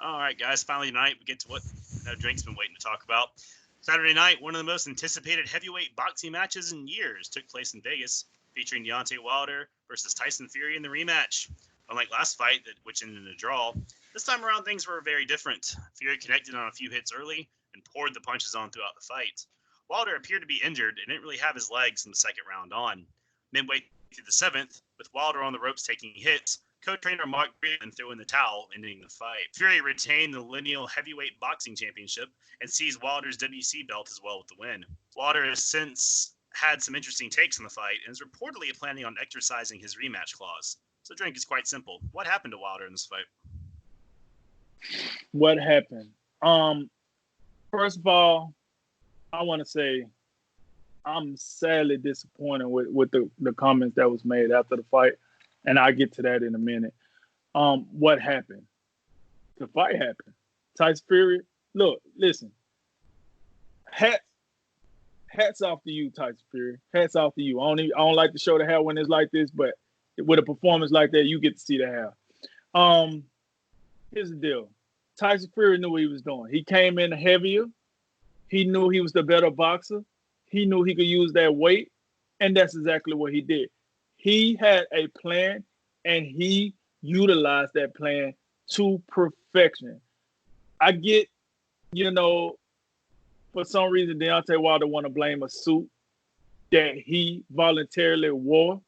All right, guys. Finally tonight we get to what Drink's been waiting to talk about. Saturday night, one of the most anticipated heavyweight boxing matches in years took place in Vegas, featuring Deontay Wilder versus Tyson Fury in the rematch. Unlike last fight, which ended in a draw, this time around things were very different. Fury connected on a few hits early and poured the punches on throughout the fight. Wilder appeared to be injured and didn't really have his legs from the second round on. Midway through the seventh, with Wilder on the ropes taking hits, co-trainer Mark Breland threw in the towel, ending the fight. Fury retained the lineal heavyweight boxing championship and seized Wilder's WC belt as well with the win. Wilder has since had some interesting takes on the fight and is reportedly planning on exercising his rematch clause. So Drink is quite simple. What happened to Wilder in this fight? What happened? First of all, I want to say I'm sadly disappointed with the comments that was made after the fight, and I'll get to that in a minute. What happened? The fight happened. Tyson Fury, look, listen. Hats off to you, Tyson Fury. Hats off to you. I don't like to show the hair when it's like this, but with a performance like that, you get to see the hair. Here's the deal. Tyson Fury knew what he was doing. He came in heavier. He knew he was the better boxer. He knew he could use that weight, and that's exactly what he did. He had a plan, and he utilized that plan to perfection. I get, for some reason, Deontay Wilder want to blame a suit that he voluntarily wore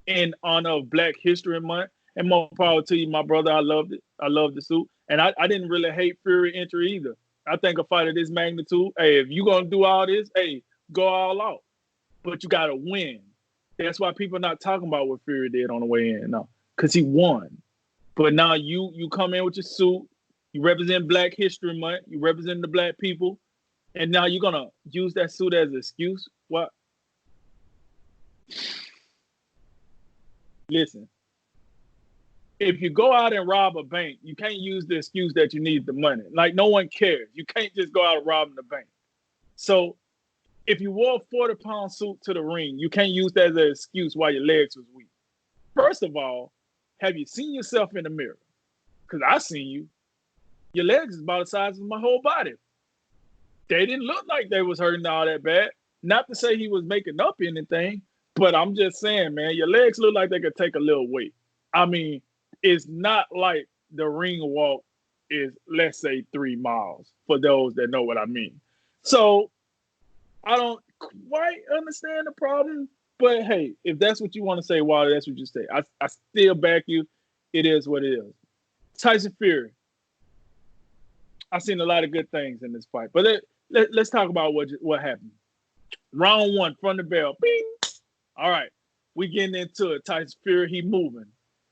in honor of Black History Month. And more power to you, my brother. I loved it. I loved the suit. And I didn't really hate Fury entry either. I think a fight of this magnitude, hey, if you're going to do all this, hey, go all out. But you got to win. That's why people are not talking about what Fury did on the way in. No, because he won. But now you come in with your suit. You represent Black History Month. You represent the Black people. And now you're going to use that suit as an excuse? What? Listen. If you go out and rob a bank, you can't use the excuse that you need the money. Like, no one cares. You can't just go out and rob the bank. So if you wore a 40-pound suit to the ring, you can't use that as an excuse why your legs was weak. First of all, have you seen yourself in the mirror? Because I seen you. Your legs is about the size of my whole body. They didn't look like they was hurting all that bad. Not to say he was making up anything, but I'm just saying, man, your legs look like they could take a little weight. I mean, it's not like the ring walk is, let's say, 3 miles, for those that know what I mean. So I don't quite understand the problem, but hey, if that's what you want to say, Wilder, that's what you say. I still back you. It is what it is. Tyson Fury. I've seen a lot of good things in this fight, but let's talk about what happened. Round 1, from the bell. Bing! All right, we getting into it. Tyson Fury, he moving.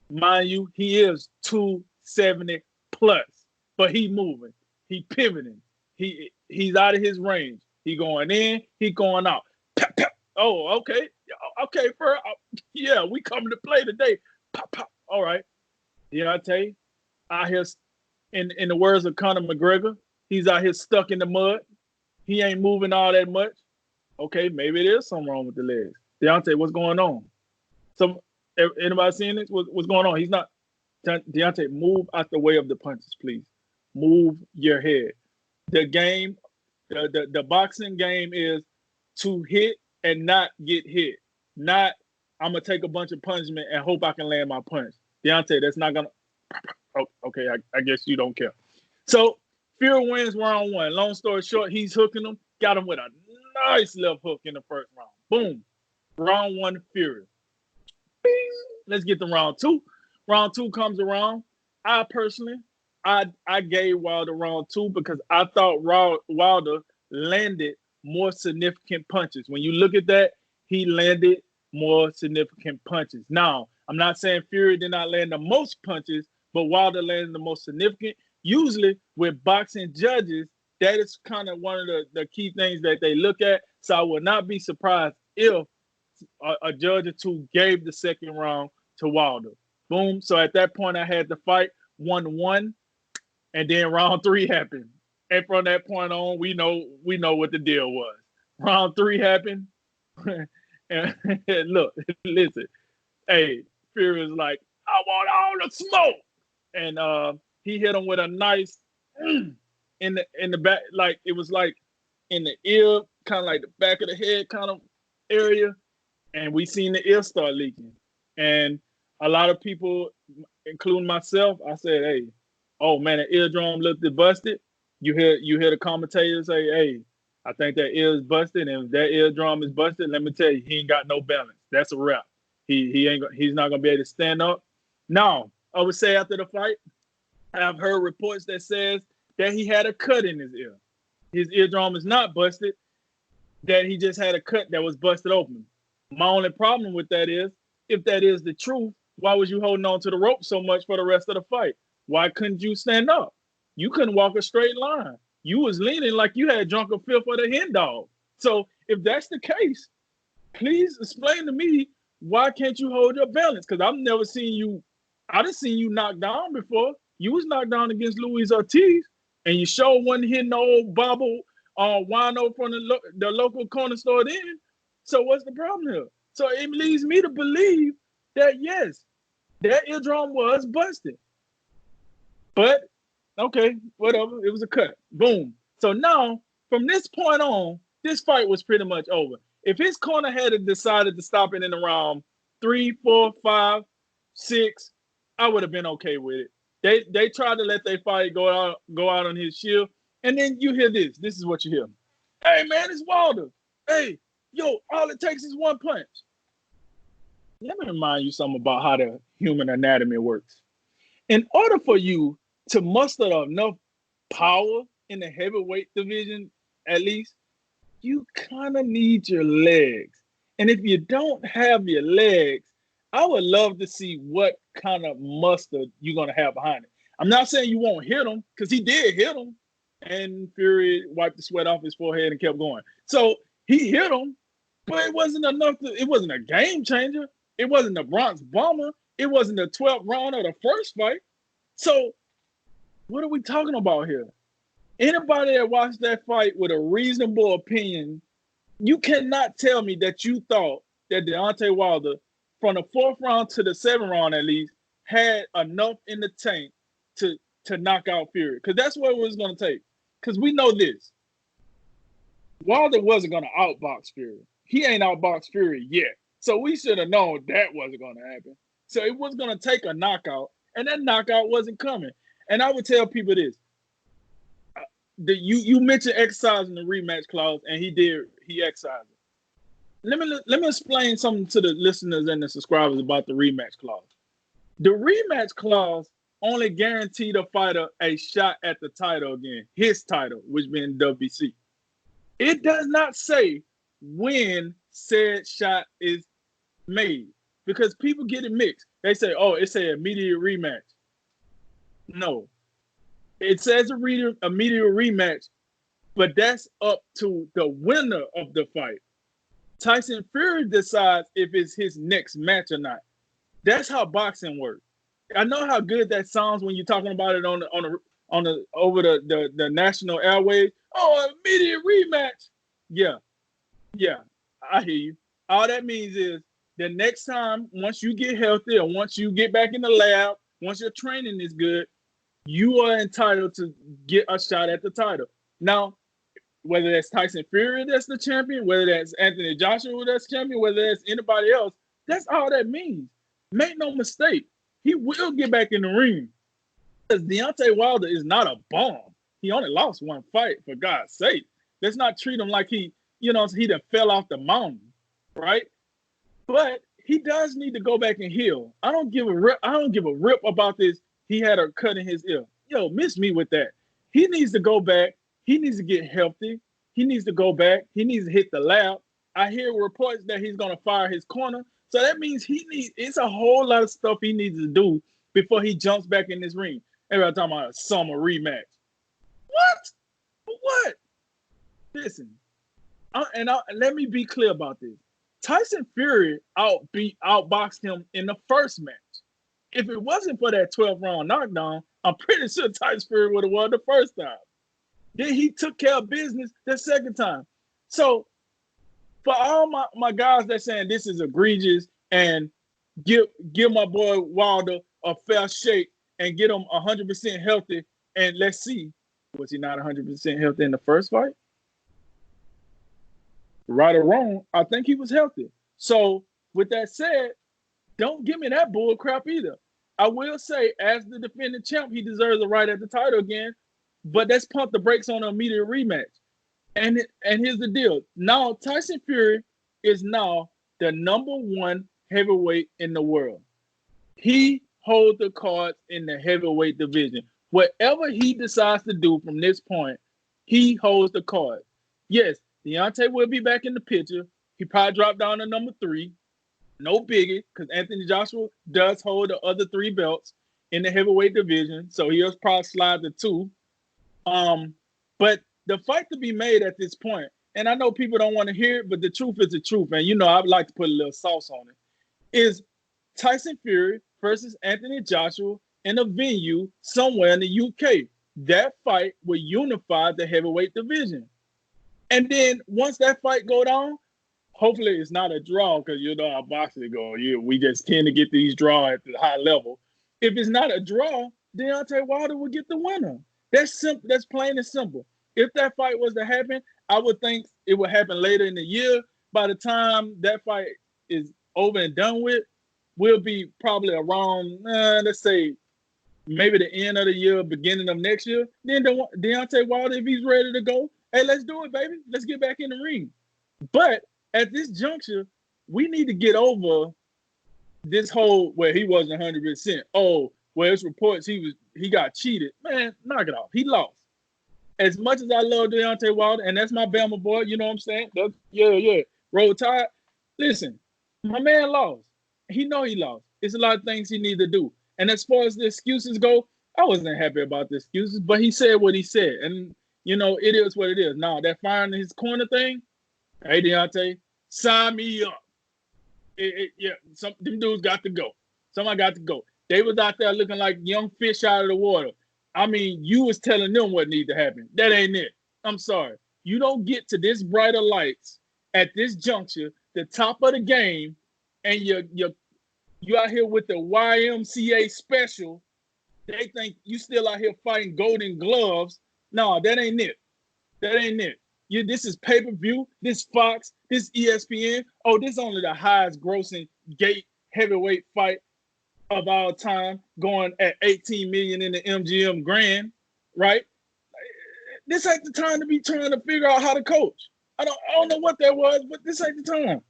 Mind you, he is 270 plus, but he moving. He pivoting. He's out of his range. He going in, he going out. Pop, pop. Oh, okay. Okay, yeah, we coming to play today. Pop, pop. All right. Deontay out here, in the words of Conor McGregor, he's out here stuck in the mud. He ain't moving all that much. Okay, maybe there is something wrong with the legs. Deontay, what's going on? Anybody seeing this? What's going on? He's not. Deontay, move out the way of the punches, please. Move your head. The game, the boxing game is to hit and not get hit. Not, I'm going to take a bunch of punishment and hope I can land my punch. Deontay, that's not going to. Oh, okay, I guess you don't care. So, Fury wins round 1. Long story short, he's hooking him. Got him with a nice left hook in the first round. Boom. Round 1, Fury. Bing. Let's get to round 2. Round 2 comes around. I gave Wilder round 2 because I thought Wilder landed more significant punches. When you look at that, he landed more significant punches. Now, I'm not saying Fury did not land the most punches, but Wilder landed the most significant. Usually with boxing judges, that is kind of one of the key things that they look at. So I would not be surprised if a judge or two gave the second round to Wilder. Boom. So at that point, I had the fight 1-1, and then round 3 happened. And from that point on, we know what the deal was. Round 3 happened. And look, listen. Hey, Fury is like, I want all the smoke. And he hit him with a nice in the back, like it was like in the ear, kind of like the back of the head kind of area, and we seen the ear start leaking. And a lot of people, including myself, I said, "Hey, oh man, the eardrum looked busted." You hear the commentator say, "Hey, I think that ear is busted, and if that eardrum is busted, let me tell you, he ain't got no balance. That's a wrap. He's not gonna be able to stand up." Now, I would say after the fight, I've heard reports that says that he had a cut in his ear. His eardrum is not busted, that he just had a cut that was busted open. My only problem with that is, if that is the truth, why was you holding on to the rope so much for the rest of the fight? Why couldn't you stand up? You couldn't walk a straight line. You was leaning like you had drunk a fifth of the hen dog. So if that's the case, please explain to me, why can't you hold your balance? Because I've never seen you, I done seen you knocked down before. You was knocked down against Luis Ortiz, and you sure wasn't hitting no old bobble wino from the local corner store then. So what's the problem here? So it leads me to believe that, yes, that eardrum was busted. But, okay, whatever. It was a cut. Boom. So now, from this point on, this fight was pretty much over. If his corner had decided to stop it in around 3, 4, 5, 6, I would have been okay with it. They tried to let their fight go out on his shield. And then you hear this. This is what you hear. "Hey, man, it's Wilder. Hey, yo, all it takes is one punch." Let me remind you something about how the human anatomy works. In order for you to muster enough power in the heavyweight division, at least, you kind of need your legs. And if you don't have your legs, I would love to see what kind of muster you're going to have behind it. I'm not saying you won't hit him, because he did hit him. And Fury wiped the sweat off his forehead and kept going. So he hit him, but it wasn't enough. It wasn't a game changer. It wasn't the Bronx Bomber. It wasn't the 12th round of the first fight. So what are we talking about here? Anybody that watched that fight with a reasonable opinion, you cannot tell me that you thought that Deontay Wilder, from the 4th round to the 7th round at least, had enough in the tank to knock out Fury. Because that's what it was going to take. Because we know this. Wilder wasn't going to outbox Fury. He ain't outboxed Fury yet. So we should have known that wasn't going to happen. So it was going to take a knockout, and that knockout wasn't coming. And I would tell people this. You mentioned exercising the rematch clause, and he exercised it. Let me explain something to the listeners and the subscribers about the rematch clause. The rematch clause only guaranteed a fighter a shot at the title again, his title, which being WBC. It does not say when said shot is made, because people get it mixed. They say, "Oh, it said immediate rematch." No, it says immediate rematch, but that's up to the winner of the fight. Tyson Fury decides if it's his next match or not. That's how boxing works. I know how good that sounds when you're talking about it on the over the national airwaves. "Oh, immediate rematch." Yeah, I hear you. All that means is the next time, once you get healthy or once you get back in the lab, once your training is good, you are entitled to get a shot at the title. Now, whether that's Tyson Fury that's the champion, whether that's Anthony Joshua that's champion, whether that's anybody else, that's all that means. Make no mistake, he will get back in the ring. Because Deontay Wilder is not a bomb. He only lost one fight, for God's sake. Let's not treat him like he done fell off the mountain, right? But he does need to go back and heal. I don't give a rip about this. He had a cut in his ear. Yo, miss me with that. He needs to go back. He needs to get healthy. He needs to go back. He needs to hit the lab. I hear reports that he's going to fire his corner. So that means it's a whole lot of stuff he needs to do before he jumps back in this ring. Everybody talking about a summer rematch. What? Listen, let me be clear about this. Tyson Fury outboxed him in the first match. If it wasn't for that 12th round knockdown, I'm pretty sure Tyson Fury would have won the first time. Then he took care of business the second time. So for all my guys that saying this is egregious and give my boy Wilder a fair shake and get him 100% healthy. And let's see, was he not 100% healthy in the first fight? Right or wrong, I think he was healthy. So with that said, don't give me that bull crap either. I will say, as the defending champ, he deserves a right at the title again. But let's pump the brakes on an immediate rematch. And here's the deal. Now Tyson Fury is now the #1 heavyweight in the world. He holds the cards in the heavyweight division. Whatever he decides to do from this point, he holds the cards. Yes, Deontay will be back in the picture. He probably dropped down to #3. No biggie, because Anthony Joshua does hold the other 3 belts in the heavyweight division, so he'll probably slide to 2. But the fight to be made at this point, and I know people don't want to hear it, but the truth is the truth, and you know I'd like to put a little sauce on it, is Tyson Fury versus Anthony Joshua in a venue somewhere in the UK. That fight will unify the heavyweight division. And then once that fight go down, hopefully it's not a draw, because you know how boxing go. Yeah, we just tend to get these draws at the high level. If it's not a draw, Deontay Wilder will get the winner. That's simple. That's plain and simple. If that fight was to happen, I would think it would happen later in the year. By the time that fight is over and done with, we'll be probably around, let's say, maybe the end of the year, beginning of next year. Then Deontay Wilder, if he's ready to go, hey, let's do it, baby. Let's get back in the ring. But at this juncture, we need to get over this whole where he wasn't 100%. Oh, well, it's reports he got cheated. Man, knock it off. He lost. As much as I love Deontay Wilder, and that's my Bama boy, you know what I'm saying? Yeah. Roll Tide. Listen, my man lost. He know he lost. It's a lot of things he need to do. And as far as the excuses go, I wasn't happy about the excuses, but he said what he said. And, you know, it is what it is. Now, that firing in his corner thing, hey, Deontay, sign me up. Them dudes got to go. Somebody got to go. They was out there looking like young fish out of the water. I mean, you was telling them what need to happen. That ain't it. I'm sorry. You don't get to this brighter lights at this juncture, the top of the game, and you out here with the YMCA special. They think you still out here fighting Golden Gloves. No, that ain't it. That ain't it. This is pay-per-view. This Fox. This ESPN. Oh, this is only the highest grossing gate heavyweight fight of all time, going at 18 million in the MGM Grand, right? This ain't the time to be trying to figure out how to coach. I don't know what that was, but this ain't the time.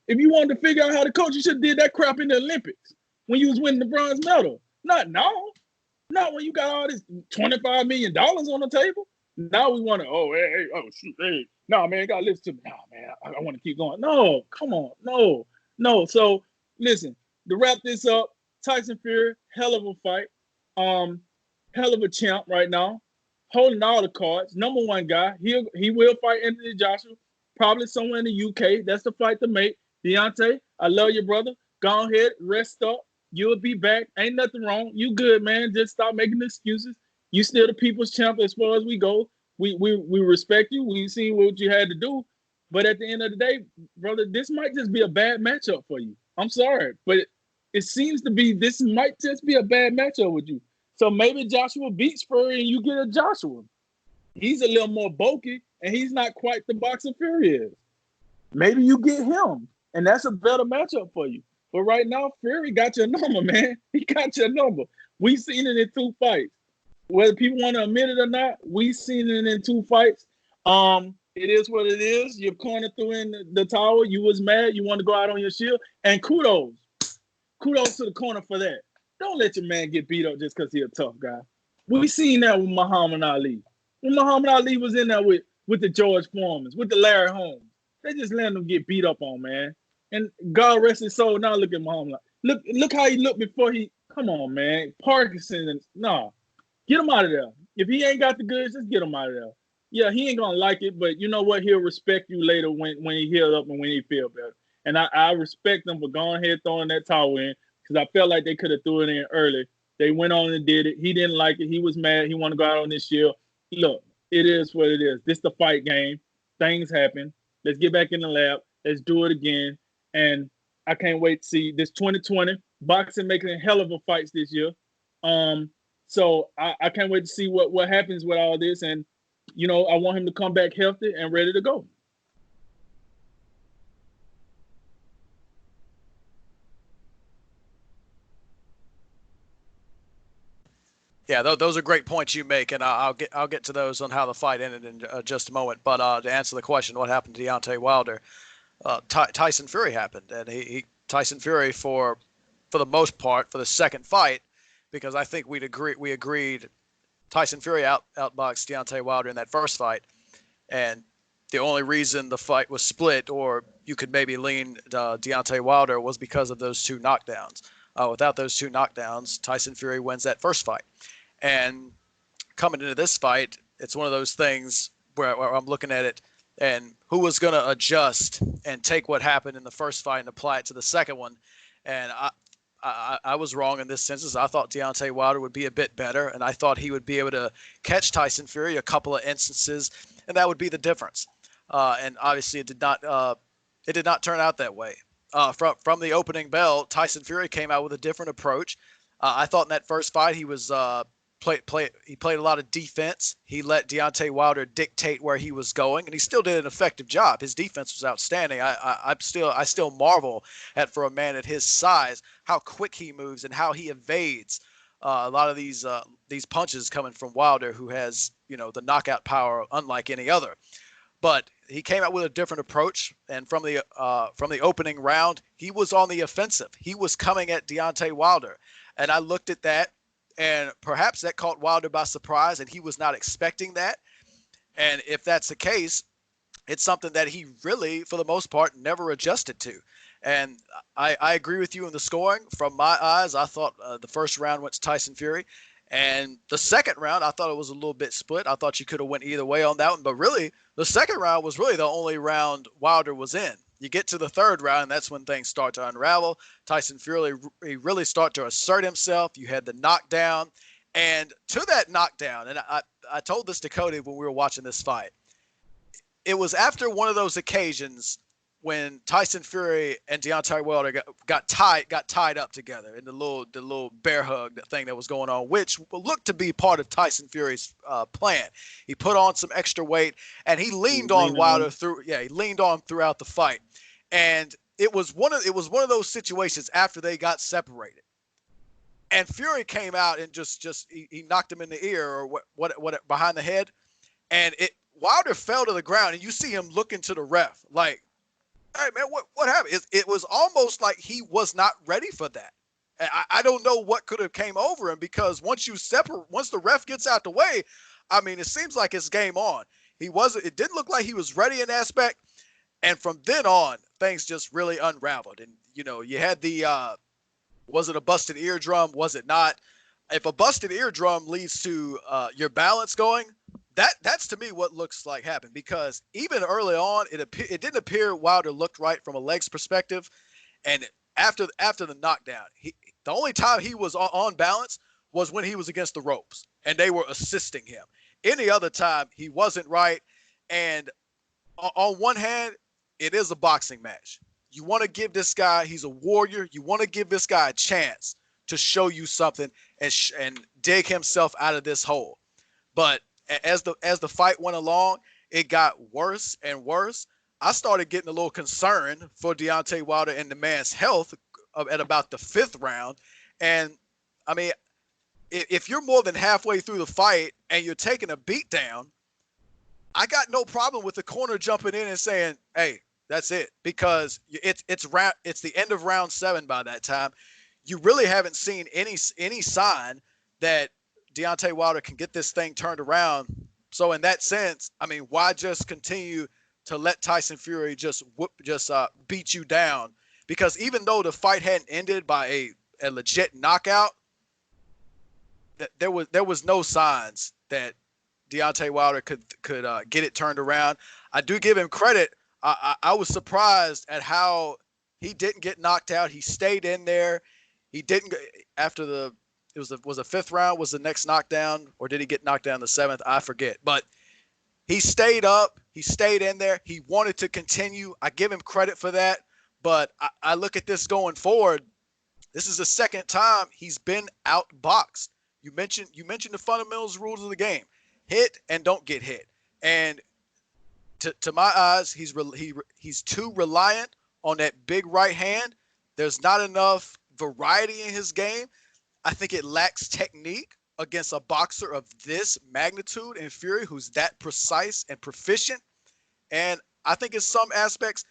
If you wanted to figure out how to coach, you should have did that crap in the Olympics when you was winning the bronze medal. Not now. Not when you got all this $25 million on the table. Now we want to, no, man, you got to listen to me. No, man, I want to keep going. No, come on. No. So, listen, to wrap this up, Tyson Fury, hell of a fight. Hell of a champ right now. Holding all the cards. #1 guy. He will fight Anthony Joshua, probably somewhere in the UK. That's the fight to make. Deontay, I love you, brother. Go ahead, rest up. You'll be back. Ain't nothing wrong. You good, man. Just stop making excuses. You still the people's champ as far as we go. We respect you. We've seen what you had to do. But at the end of the day, brother, this might just be a bad matchup for you. I'm sorry. But it seems to be this might just be a bad matchup with you. So maybe Joshua beats Fury and you get a Joshua. He's a little more bulky and he's not quite the boxer Fury is. Maybe you get him and that's a better matchup for you. But right now, Fury got your number, man. He got your number. We've seen it in 2 fights. Whether people want to admit it or not, we've seen it in 2 fights. It is what it is. Your corner threw in the towel. You was mad. You want to go out on your shield. And kudos. Kudos to the corner for that. Don't let your man get beat up just because he's a tough guy. We seen that with Muhammad Ali. When Muhammad Ali was in there with the George Foremans, with the Larry Holmes, they just let him get beat up on, man. And God rest his soul. Now look at Muhammad Ali. Look how he looked before he. Come on, man. Parkinson. No. Get him out of there. If he ain't got the goods, just get him out of there. Yeah, he ain't gonna like it, but you know what? He'll respect you later when he heals up and when he feel better. And I respect them for going ahead throwing that towel in because I felt like they could have threw it in early. They went on and did it. He didn't like it. He was mad. He wanted to go out on this shield. Look, it is what it is. This the fight game. Things happen. Let's get back in the lab. Let's do it again. And I can't wait to see this 2020 boxing making a hell of a fights this year. So I can't wait to see what happens with all this. And, I want him to come back healthy and ready to go. Yeah, those are great points you make, and I'll get to those on how the fight ended in just a moment. But to answer the question, what happened to Deontay Wilder? Tyson Fury happened, and Tyson Fury for the most part for the second fight, because I think we agreed Tyson Fury outboxed Deontay Wilder in that first fight, and the only reason the fight was split, or you could maybe lean Deontay Wilder, was because of those two knockdowns. Without those two knockdowns, Tyson Fury wins that first fight. And coming into this fight, it's one of those things where I'm looking at it and who was going to adjust and take what happened in the first fight and apply it to the second one. And I was wrong in this sense. I thought Deontay Wilder would be a bit better, and I thought he would be able to catch Tyson Fury a couple of instances, and that would be the difference. And obviously, it did not turn out that way. From the opening bell, Tyson Fury came out with a different approach. I thought in that first fight he was he played a lot of defense. He let Deontay Wilder dictate where he was going, and he still did an effective job. His defense was outstanding. I still marvel at, for a man at his size, how quick he moves and how he evades a lot of these punches coming from Wilder, who has the knockout power unlike any other. But he came out with a different approach, and from the opening round, he was on the offensive. He was coming at Deontay Wilder, and I looked at that. And perhaps that caught Wilder by surprise, and he was not expecting that. And if that's the case, it's something that he really, for the most part, never adjusted to. And I agree with you in the scoring. From my eyes, I thought the first round went to Tyson Fury. And the second round, I thought it was a little bit split. I thought you could have went either way on that one. But really, the second round was really the only round Wilder was in. You get to the third round, and that's when things start to unravel. Tyson Fury really start to assert himself. You had the knockdown. And to that knockdown, and I told this to Cody when we were watching this fight, it was after one of those occasions when Tyson Fury and Deontay Wilder got tied up together in the little bear hug thing that was going on, which looked to be part of Tyson Fury's plan. He put on some extra weight, and he leaned on Wilder throughout the fight. And it was one of those situations after they got separated, and Fury came out and he knocked him in the ear or what behind the head, and Wilder fell to the ground, and you see him looking to the ref like, "Hey man, what happened?" It was almost like he was not ready for that. I don't know what could have came over him, because once the ref gets out the way, I mean, it seems like it's game on. It didn't look like he was ready in that aspect. And from then on, things just really unraveled. And, you had was it a busted eardrum? Was it not? If a busted eardrum leads to your balance going, that's to me what looks like happened. Because even early on, it didn't appear Wilder looked right from a legs perspective. And after the knockdown, the only time he was on balance was when he was against the ropes, and they were assisting him. Any other time, he wasn't right. And on one hand, it is a boxing match. You want to give this guy, he's a warrior. You want to give this guy a chance to show you something and dig himself out of this hole. But as the fight went along, it got worse and worse. I started getting a little concerned for Deontay Wilder and the man's health at about the fifth round. And I mean, if you're more than halfway through the fight and you're taking a beat down, I got no problem with the corner jumping in and saying, "Hey, that's it," because it's the end of round 7 by that time. You really haven't seen any sign that Deontay Wilder can get this thing turned around. So in that sense, I mean, why just continue to let Tyson Fury just beat you down? Because even though the fight hadn't ended by a legit knockout, there was no signs that Deontay Wilder could get it turned around. I do give him credit. I was surprised at how he didn't get knocked out. He stayed in there. He didn't after was the fifth round was the next knockdown, or did he get knocked down the 7th? I forget. But he stayed up. He stayed in there. He wanted to continue. I give him credit for that. But I look at this going forward. This is the second time he's been outboxed. You mentioned the fundamentals rules of the game: hit and don't get hit. And to my eyes, he's too reliant on that big right hand. There's not enough variety in his game. I think it lacks technique against a boxer of this magnitude and Fury, who's that precise and proficient. And I think in some aspects,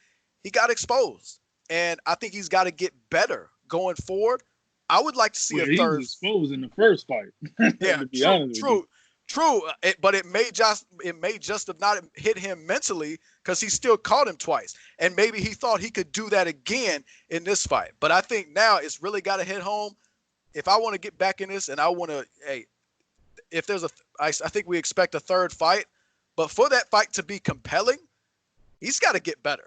he got exposed. And I think he's got to get better going forward. I would like to see a he third. was exposed in the first fight. Yeah, to be honest with you. True. But it may just have not hit him mentally because he still caught him twice. And maybe he thought he could do that again in this fight. But I think now it's really got to hit home. If I want to get back in this and I want to, if there's I think we expect a third fight. But for that fight to be compelling, he's got to get better.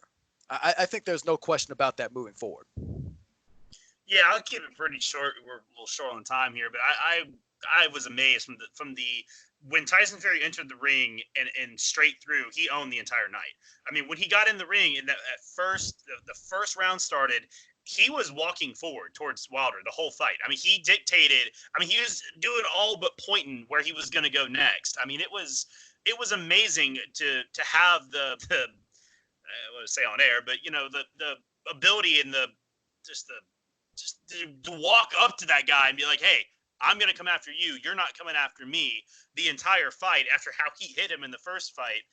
I think there's no question about that moving forward. Yeah, I'll keep it pretty short. We're a little short on time here, but I was amazed from the when Tyson Fury entered the ring and straight through, he owned the entire night. I mean, when he got in the ring and the first round started, he was walking forward towards Wilder the whole fight. I mean, he dictated. I mean, he was doing all but pointing where he was going to go next. I mean, it was amazing to have the I want to say on air, but the ability and just to walk up to that guy and be like, hey, I'm going to come after you. You're not coming after me the entire fight after how he hit him in the first fight.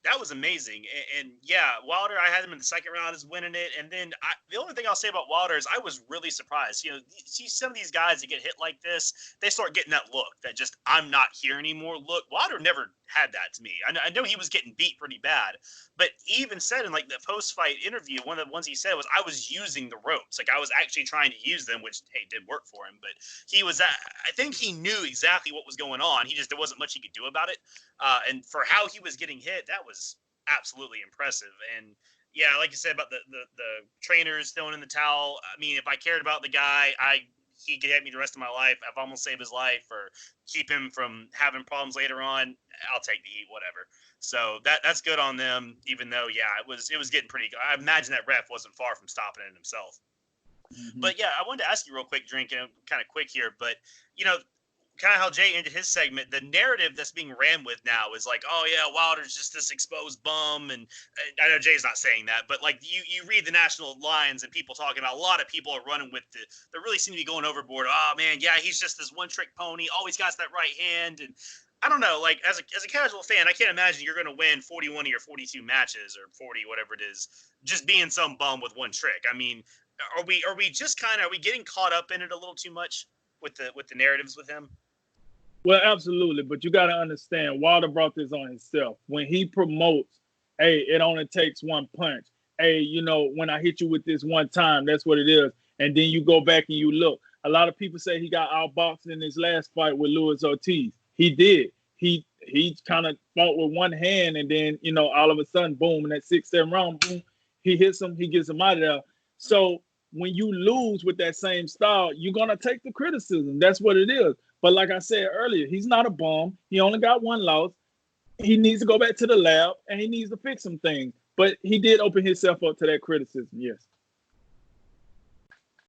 That was amazing. And yeah, Wilder, I had him in the second round as winning it. And then the only thing I'll say about Wilder is I was really surprised. You see some of these guys that get hit like this, they start getting that look that just, I'm not here anymore look. Wilder never had that to me. I know he was getting beat pretty bad, but he even said in like the post-fight interview, one of the ones he said was, I was using the ropes. Like I was actually trying to use them, which, hey, did work for him. But I think he knew exactly what was going on. There wasn't much he could do about it. And for how he was getting hit, that was absolutely impressive. And yeah, like you said about the trainers throwing in the towel. I mean, if I cared about the guy, he could hit me the rest of my life. I've almost saved his life or keep him from having problems later on. I'll take the heat, whatever. So that's good on them. Even though, yeah, it was getting pretty good. I imagine that ref wasn't far from stopping it himself. Mm-hmm. But yeah, I wanted to ask you real quick, Drink, and kind of quick here, but kind of how Jay ended his segment, the narrative that's being ran with now is like, oh yeah, Wilder's just this exposed bum, and I know Jay's not saying that, but like you read the national lines and people talking about, a lot of people are running with they really seem to be going overboard. Oh man, yeah, he's just this one trick pony, always got that right hand, and I don't know, like as a casual fan, I can't imagine you're going to win 41 of your 42 matches or 40, whatever it is, just being some bum with one trick. I mean, are we getting caught up in it a little too much with the narratives with him? Well, absolutely, but you got to understand, Wilder brought this on himself. When he promotes, hey, it only takes one punch. Hey, when I hit you with this one time, that's what it is. And then you go back and you look. A lot of people say he got outboxed in his last fight with Luis Ortiz. He did. He kind of fought with one hand, and then, all of a sudden, boom, in that 6-7 round, boom, he hits him, he gets him out of there. So when you lose with that same style, you're going to take the criticism. That's what it is. But like I said earlier, he's not a bum. He only got one loss. He needs to go back to the lab, and he needs to fix some things. But he did open himself up to that criticism, yes.